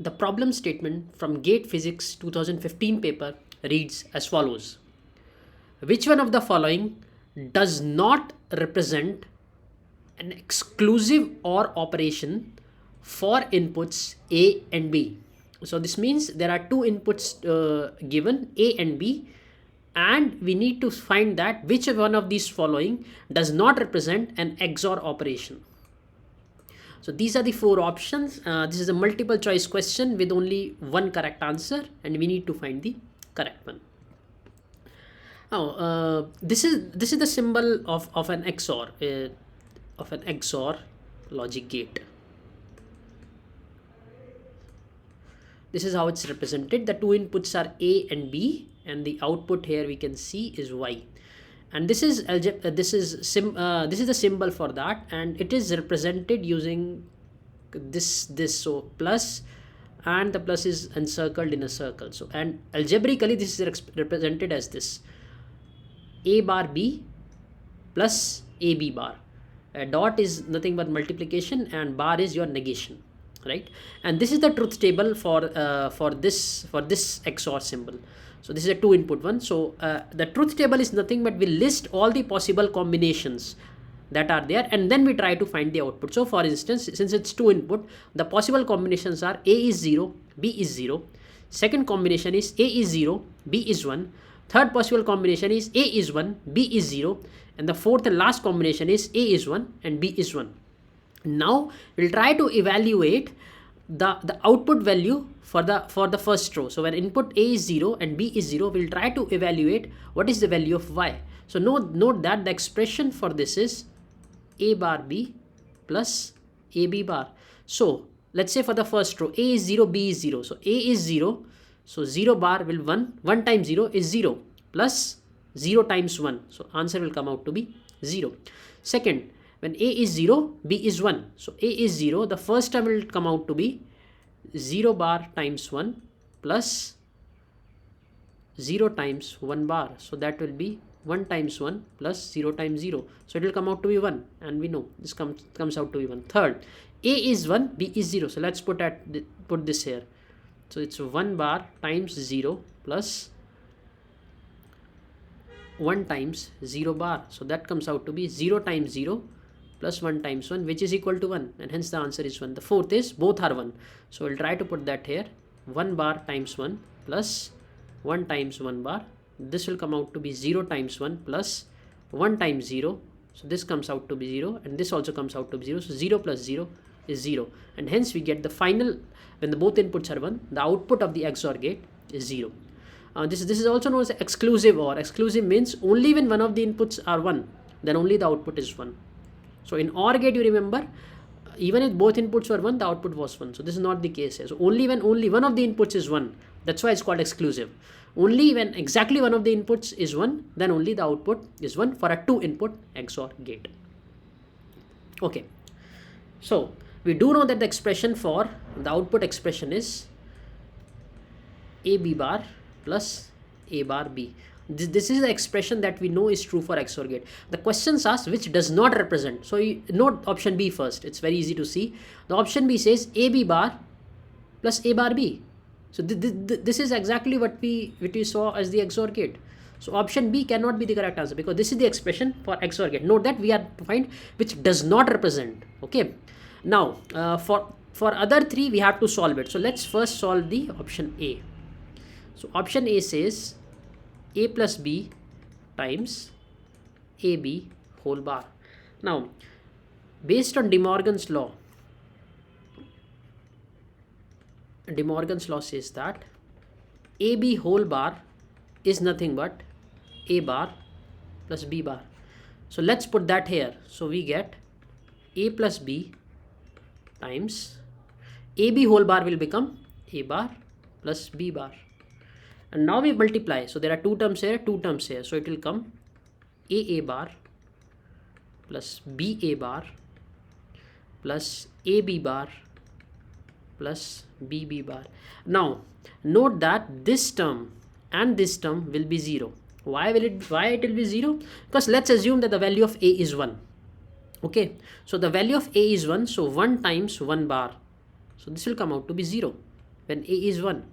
The problem statement from GATE Physics 2015 paper reads as follows. Which one of the following does not represent an exclusive OR operation for inputs A and B? So this means there are two inputs given, A and B, and we need to find that which one of these following does not represent an XOR operation. So these are the four options. This is a multiple choice question with only one correct answer, and we need to find the correct one. Now, this is the symbol of an XOR logic gate. This is how it's represented. The two inputs are A and B, and the output here we can see is Y. And this is the symbol for that, and it is represented using this so plus, and the plus is encircled in a circle. So, and algebraically this is represented as this: A bar B plus AB bar. A dot is nothing but multiplication, and bar is your negation, right? And this is the truth table for this XOR symbol. So this is a two input one. So the truth table is nothing but we list all the possible combinations that are there, and then we try to find the output. So for instance, since it's two input, the possible combinations are A is 0, B is 0. Second combination is A is 0, B is 1. Third possible combination is A is 1, B is 0. And the fourth and last combination is A is 1 and B is 1. Now we'll try to evaluate the output value for the first row. So when input A is 0 and B is 0, we'll try to evaluate what is the value of Y. So note that the expression for this is A bar B plus AB bar. So let's say for the first row, A is 0, B is 0. So A is 0, so 0 bar will 1. 1 times 0 is 0 plus 0 times 1. So answer will come out to be 0. Second, when A is 0, B is 1. So A is 0, the first term will come out to be 0 bar times 1 plus 0 times 1 bar. So that will be 1 times 1 plus 0 times 0. So it will come out to be 1, and we know this comes out to be 1. Third, A is 1, B is 0. So let's put this here. So it's 1 bar times 0 plus 1 times 0 bar. So that comes out to be 0 times 0 plus 1 times 1, which is equal to 1, and hence the answer is 1. The fourth is both are 1. So we'll try to put that here. 1 bar times 1 plus 1 times 1 bar. This will come out to be 0 times 1 plus 1 times 0. So this comes out to be 0, and this also comes out to be 0. So 0 plus 0 is 0, and hence we get the final, when the both inputs are 1, the output of the XOR gate is 0. This is also known as exclusive OR. Exclusive means only when one of the inputs are 1, then only the output is 1. So in OR gate, you remember, even if both inputs were 1, the output was 1. So this is not the case here. So only when only one of the inputs is 1, that's why it's called exclusive. Only when exactly one of the inputs is 1, then only the output is 1 for a 2 input XOR gate. Okay. So we do know that the expression for the output expression is AB bar plus A bar B. This is the expression that we know is true for XOR gate. The questions ask which does not represent. So you note option B first. It's very easy to see. The option B says AB bar plus A bar B. So this is exactly what we saw as the XOR gate. So option B cannot be the correct answer, because this is the expression for XOR gate. Note that we are to find which does not represent. Okay. Now for other three we have to solve it. So let's first solve the option A. So option A says A plus B times AB whole bar. Now, based on De Morgan's law says that AB whole bar is nothing but A bar plus B bar. So let's put that here. So we get A plus B times AB whole bar will become A bar plus B bar. And now we multiply. So there are two terms here, two terms here. So it will come AA bar plus BA bar plus AB bar plus BB bar. Now note that this term and this term will be 0. Why it will be 0? Because let's assume that the value of A is 1. Okay, so the value of a is 1, so 1 times 1 bar, so this will come out to be 0 when a is 1.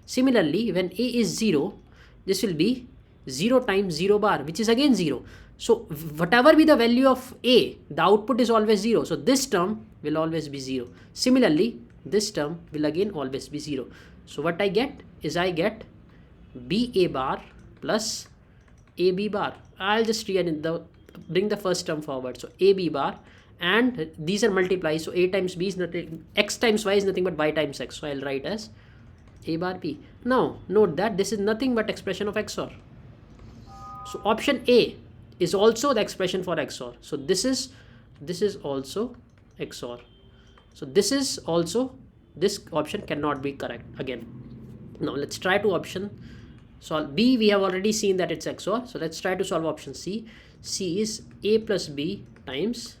Similarly, when a is 0, this will be 0 times 0 bar, which is again 0. So whatever be the value of a, the output is always 0, so this term will always be 0. Similarly, this term will again always be 0. So what I get is, I get ba bar plus ab bar. I'll just bring the first term forward, so ab bar, and these are multiplied, so a times b is nothing, x times y is nothing but y times x, so I'll write as a bar b. Now note that this is nothing but expression of XOR. So option A is also the expression for XOR. So this is also XOR. So this is also, this option cannot be correct again. Now let's try to option solve B. We have already seen that it's XOR. So let's try to solve option C. C is A plus B times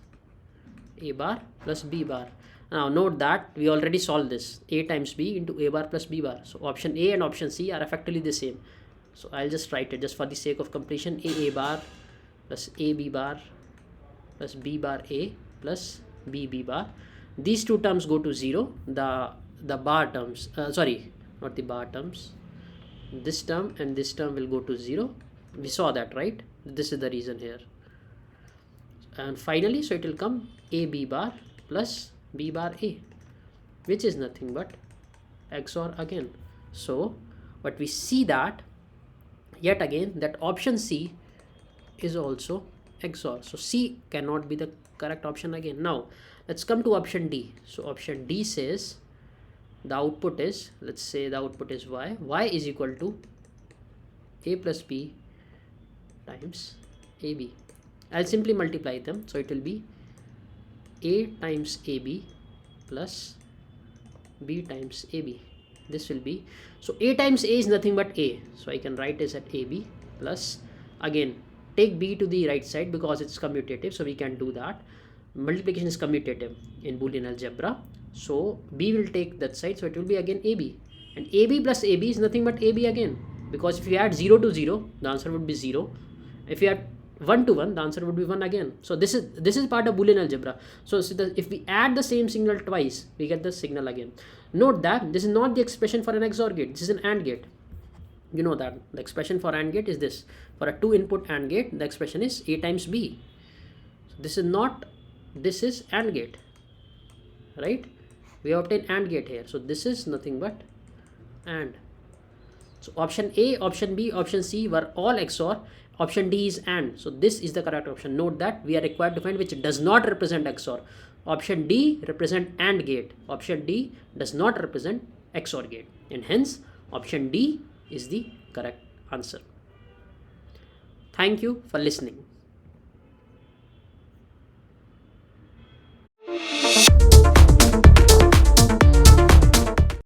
A bar plus B bar. Now note that we already solved this, A times B into A bar plus B bar. So option A and option C are effectively the same. So I'll just write it just for the sake of completion. A bar plus AB bar plus B bar A plus BB bar. These two terms go to 0. The bar terms, sorry, not the bar terms. This term and this term will go to 0. We saw that, right? This is the reason here. And finally, so it will come AB bar plus B bar A, which is nothing but XOR again. So but we see that yet again that option C is also XOR. So C cannot be the correct option again. Now let's come to option D. So option D says the output is, let's say the output is y. Y is equal to A plus B times AB. I'll simply multiply them. So it will be A times AB plus B times AB. This will be, so A times A is nothing but A. So I can write this at AB plus, again take B to the right side because it's commutative. So we can do that. Multiplication is commutative in Boolean algebra. So B will take that side. So it will be again AB. And AB plus AB is nothing but AB again. Because if you add 0 to 0, the answer would be 0. If you add 1 to 1, the answer would be 1 again. So this is part of Boolean algebra. So if we add the same signal twice, we get the signal again. Note that this is not the expression for an XOR gate. This is an AND gate. You know that the expression for AND gate is this. For a 2 input AND gate, the expression is A times B. So this is not, this is AND gate, right? We obtain AND gate here. So this is nothing but AND. So option A, option B, option C were all XOR. Option D is AND. So this is the correct option. Note that we are required to find which does not represent XOR. Option D represent AND gate. Option D does not represent XOR gate. And hence option D is the correct answer. Thank you for listening.